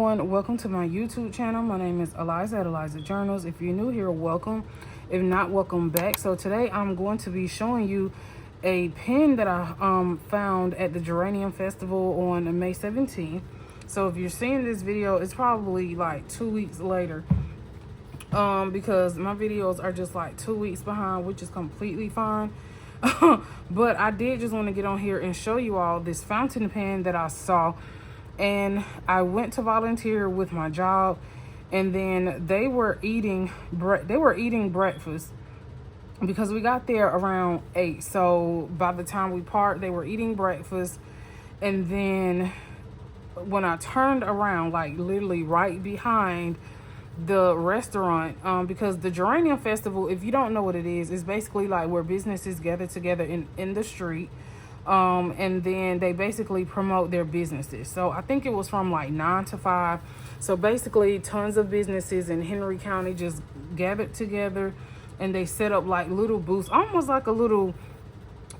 everyone, welcome to my YouTube channel. My name is Eliza at Eliza Journals. If you're new here, welcome. If not, welcome back. So today I'm going to be showing you a pen that I found at the Geranium Festival on May 17th. So if you're seeing this video, it's probably like 2 weeks later, because my videos are just like 2 weeks behind, which is completely fine. But I did just want to get on here and show you all this fountain pen that I saw. And I went to volunteer with my job, and then they were eating breakfast because we got there around 8. So by the time we parked, they were eating breakfast. And then when I turned around, like literally right behind the restaurant, because the Geranium Festival, if you don't know what it is basically like where businesses gather together in the street. And then they basically promote their businesses. So I think it was from like 9 to 5. So basically tons of businesses in Henry County just gathered together, and they set up like little booths, almost like a little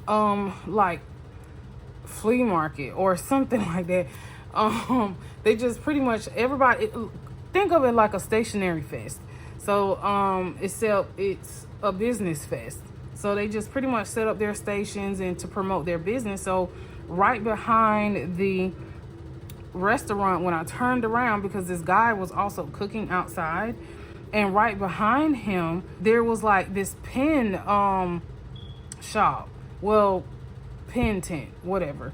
like flea market or something like that. They just pretty much everybody, think of it like a stationery fest. So except it's a business fest. So they just pretty much set up their stations and to promote their business. So right behind the restaurant, when I turned around, because this guy was also cooking outside, and right behind him there was like this pen shop, well, pen tent, whatever.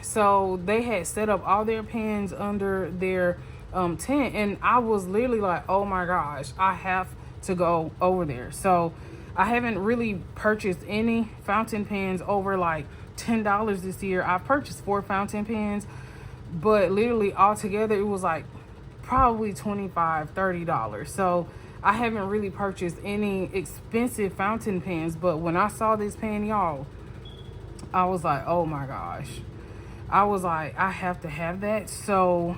So they had set up all their pens under their tent, and I was literally like, oh my gosh, I have to go over there. So I haven't really purchased any fountain pens over like $10 this year. I purchased 4 fountain pens, but literally altogether it was like probably $25-$30. So I haven't really purchased any expensive fountain pens. But when I saw this pen, y'all, I was like, oh my gosh. I was like, I have to have that. So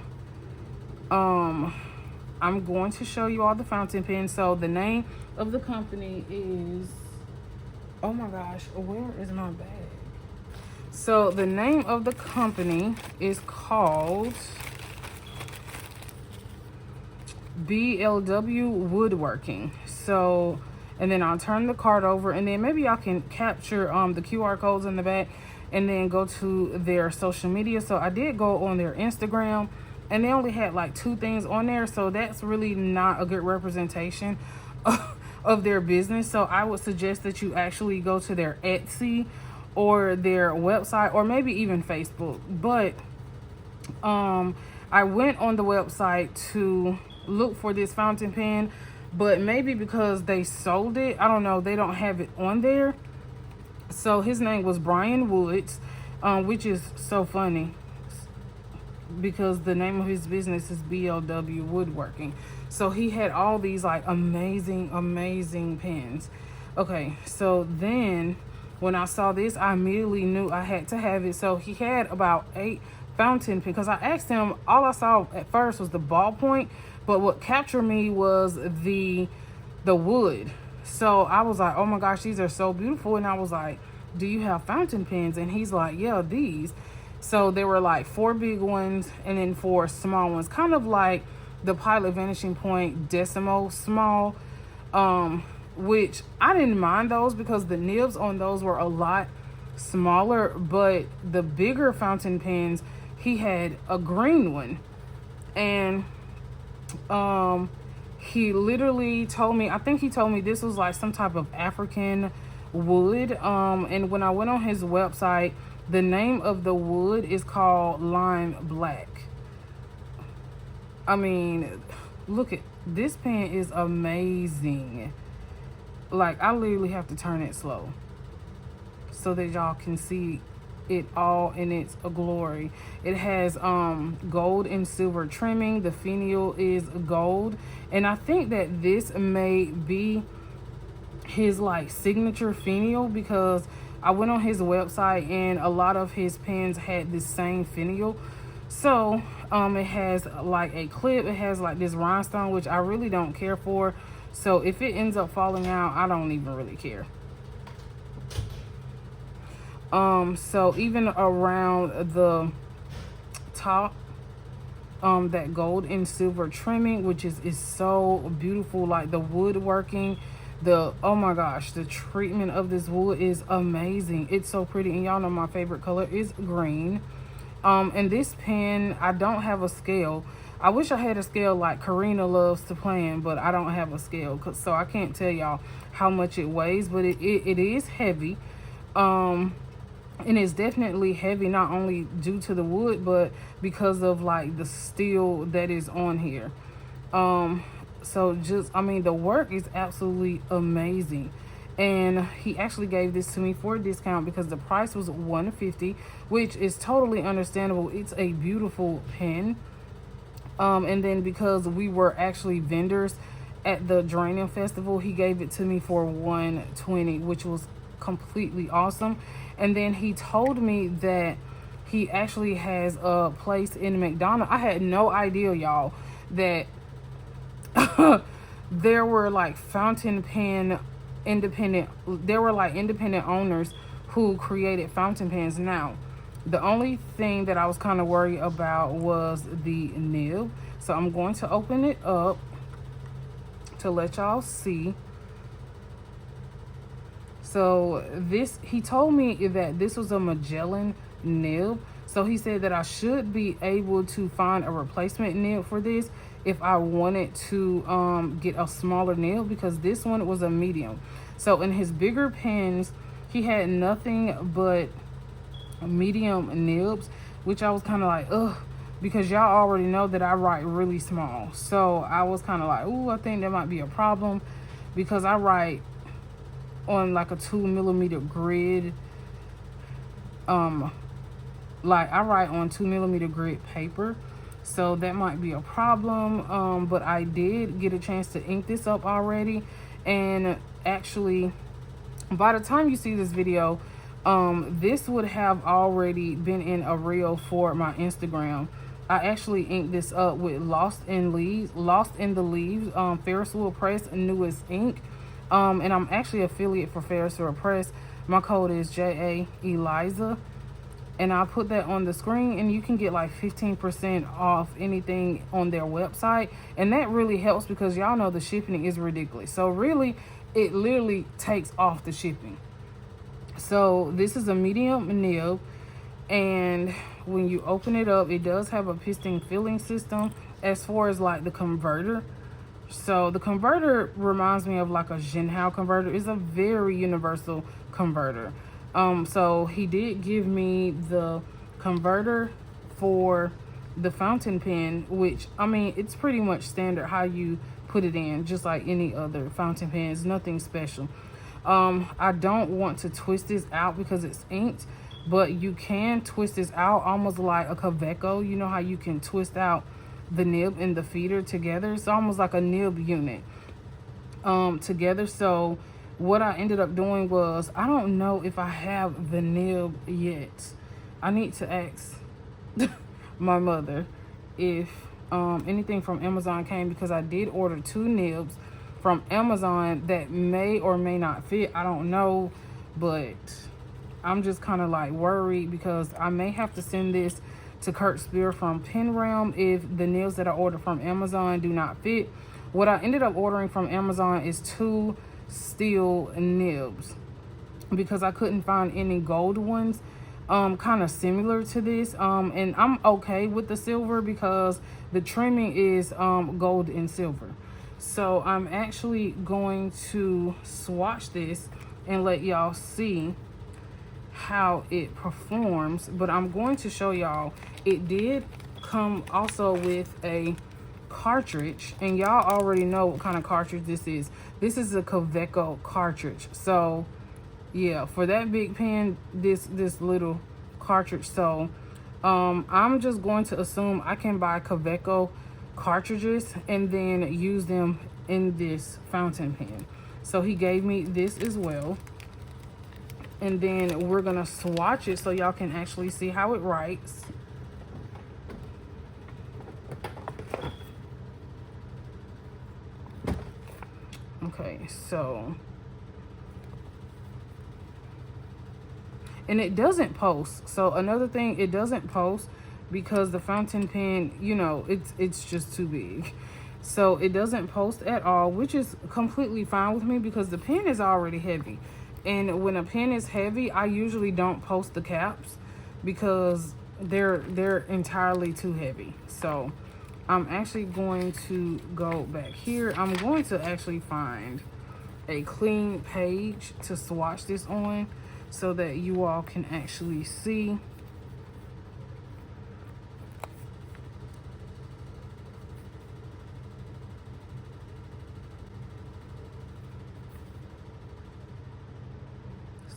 I'm going to show you all the fountain pens. So the name of the company is, oh my gosh, where is my bag? So the name of the company is called BLW Woodworking. So, and then I'll turn the card over, and then maybe y'all can capture the QR codes in the back and then go to their social media. So I did go on their Instagram, and they only had like 2 things on there. So that's really not a good representation of their business. So I would suggest that you actually go to their Etsy or their website, or maybe even Facebook. But I went on the website to look for this fountain pen, but maybe because they sold it, I don't know, they don't have it on there. So his name was Brian Woods, which is so funny because the name of his business is BLW Woodworking. So he had all these like amazing pens. Okay, so then when I saw this, I immediately knew I had to have it. So he had about 8 fountain pens, because I asked him, all I saw at first was the ballpoint, but what captured me was the wood. So I was like, oh my gosh, these are so beautiful. And I was like, do you have fountain pens? And he's like, yeah, these. So there were like 4 big ones and then 4 small ones, kind of like the Pilot Vanishing Point Decimo small, which I didn't mind those because the nibs on those were a lot smaller. But the bigger fountain pens, he had a green one, and he literally told me, I think he told me this was like some type of African wood. And when I went on his website, the name of the wood is called lime black. I mean, look at this pen, is amazing. Like, I literally have to turn it slow so that y'all can see it all in its glory. It has gold and silver trimming. The finial is gold, and I think that this may be his like signature finial, because I went on his website and a lot of his pens had this same finial. So it has like a clip, it has like this rhinestone, which I really don't care for. So if it ends up falling out, I don't even really care. So even around the top that gold and silver trimming, which is so beautiful. Like the woodworking, oh my gosh, the treatment of this wood is amazing. It's so pretty, and y'all know my favorite color is green. And this pen, I don't have a scale. I wish I had a scale like Karina loves to plan, but I don't have a scale, so I can't tell y'all how much it weighs, but it is heavy. And it's definitely heavy, not only due to the wood, but because of like the steel that is on here. So just, I mean, the work is absolutely amazing. And he actually gave this to me for a discount because the price was $150, which is totally understandable. It's a beautiful pen. And then because we were actually vendors at the Geranium Festival, he gave it to me for $120, which was completely awesome. And then he told me that he actually has a place in McDonald's. I had no idea, y'all, that there were like fountain pen independent owners who created fountain pens. Now, the only thing that I was kind of worried about was the nib. So I'm going to open it up to let y'all see. So this, he told me that this was a Magellan nib. So he said that I should be able to find a replacement nib for this if I wanted to get a smaller nib, because this one was a medium. So in his bigger pens, he had nothing but medium nibs, which I was kind of like, ugh, because y'all already know that I write really small. So I was kind of like, ooh, I think that might be a problem, because I write on like a 2mm grid. Like I write on 2mm grid paper, so that might be a problem. But I did get a chance to ink this up already, and actually by the time you see this video, this would have already been in a reel for my Instagram. I actually inked this up with Lost in the Leaves, Ferris Wheel Press newest ink. And I'm actually affiliate for Ferris Wheel Press. My code is JA Eliza, and I'll put that on the screen, and you can get like 15% off anything on their website, and that really helps because y'all know the shipping is ridiculous. So really, it literally takes off the shipping. So this is a medium nib, and when you open it up, it does have a piston filling system as far as like the converter. So the converter reminds me of like a Jinhao converter. It's a very universal converter. So he did give me the converter for the fountain pen, which, I mean, it's pretty much standard how you put it in, just like any other fountain pen. It's nothing special. I don't want to twist this out because it's inked, but you can twist this out almost like a Kaweco. You know how you can twist out the nib and the feeder together? It's almost like a nib unit together. So what I ended up doing was, I don't know if I have the nib yet. I need to ask my mother if anything from Amazon came, because I did order 2 nibs from Amazon that may or may not fit. I don't know, but I'm just kind of like worried because I may have to send this to Kurt Spear from Pen Realm if the nibs that I ordered from Amazon do not fit. What I ended up ordering from Amazon is 2 steel nibs because I couldn't find any gold ones kind of similar to this, and I'm okay with the silver because the trimming is gold and silver. So I'm actually going to swatch this and let y'all see how it performs, but I'm going to show y'all it did come also with a cartridge, and y'all already know what kind of cartridge this is. This is a Kaweco cartridge. So yeah, for that big pen, this little cartridge. So I'm just going to assume I can buy Kaweco cartridges and then use them in this fountain pen. So he gave me this as well, and then we're gonna swatch it so y'all can actually see how it writes. Okay, so, and it doesn't post. So another thing, it doesn't post because the fountain pen, you know, it's just too big. So it doesn't post at all, which is completely fine with me because the pen is already heavy. And when a pen is heavy, I usually don't post the caps because they're entirely too heavy. So I'm actually going to go back here. I'm going to actually find a clean page to swatch this on so that you all can actually see.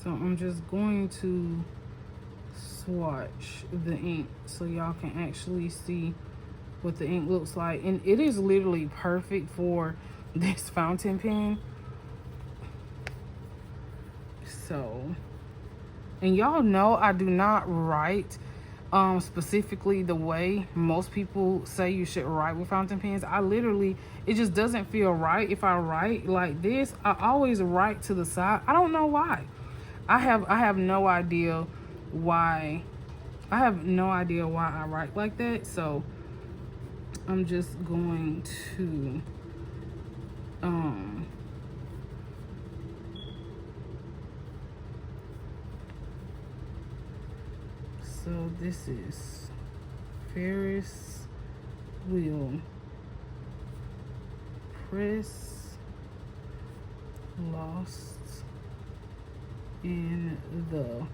So I'm just going to swatch the ink so y'all can actually see what the ink looks like. And it is literally perfect for this fountain pen. So, and y'all know I do not write specifically the way most people say you should write with fountain pens. I literally, it just doesn't feel right if I write like this. I always write to the side. I don't know why. I have no idea why. I have no idea why I write like that. So I'm just going to so this is Ferris wheel press lost in the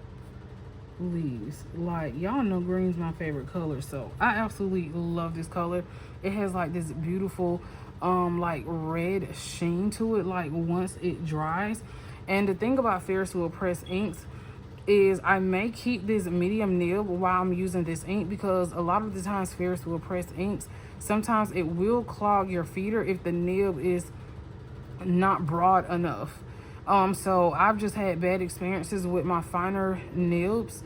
leaves. Like, y'all know green's my favorite color, so I absolutely love this color. It has like this beautiful like red sheen to it, like once it dries. And the thing about Ferris wheel press inks is I may keep this medium nib while I'm using this ink, because a lot of the times Ferris wheel press inks, sometimes it will clog your feeder if the nib is not broad enough. So I've just had bad experiences with my finer nibs.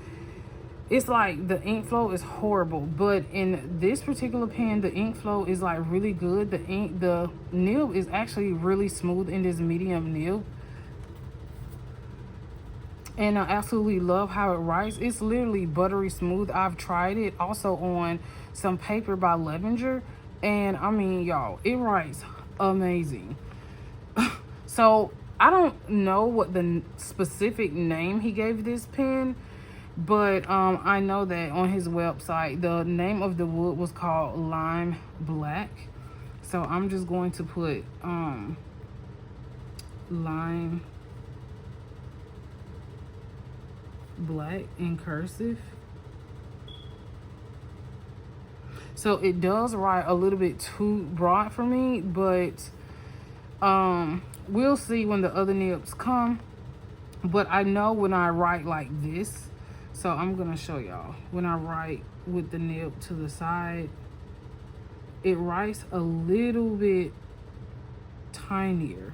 It's like the ink flow is horrible, but in this particular pen, the ink flow is like really good. The nib is actually really smooth in this medium nib. And I absolutely love how it writes. It's literally buttery smooth. I've tried it also on some paper by Levenger, and I mean, y'all, it writes amazing. So I don't know what the specific name he gave this pen, but I know that on his website, the name of the wood was called Lime Black. So I'm just going to put Lime Black in cursive. So it does write a little bit too broad for me, but we'll see when the other nibs come. But I know when I write like this, so I'm gonna show y'all. When I write with the nib to the side, it writes a little bit tinier.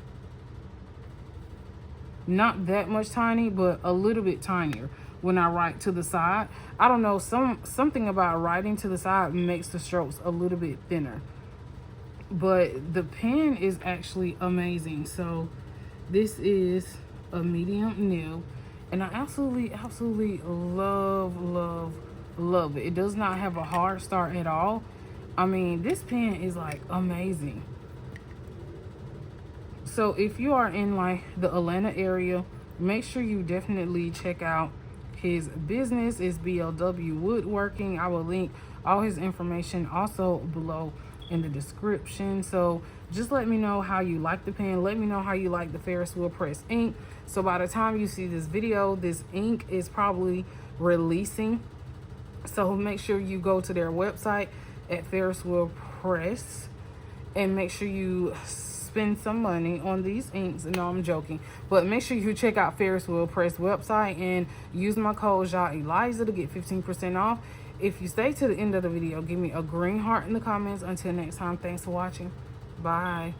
Not that much tiny, but a little bit tinier when I write to the side. I don't know, something about writing to the side makes the strokes a little bit thinner. But the pen is actually amazing. So this is a medium nib, and I absolutely love it. It does not have a hard start at all. I mean, this pen is like amazing. So if you are in like the Atlanta area, make sure you definitely check out his business. Is BLW Woodworking. I will link all his information also below in the description. So just let me know how you like the pen. Let me know how you like the Ferris wheel press ink. So by the time you see this video, this ink is probably releasing. So make sure you go to their website at Ferris Wheel Press and make sure you spend some money on these inks. No, I'm joking, but make sure you check out Ferris Wheel Press website and use my code Eliza to get 15% off. If you stay to the end of the video, give me a green heart in the comments. Until next time, thanks for watching. Bye.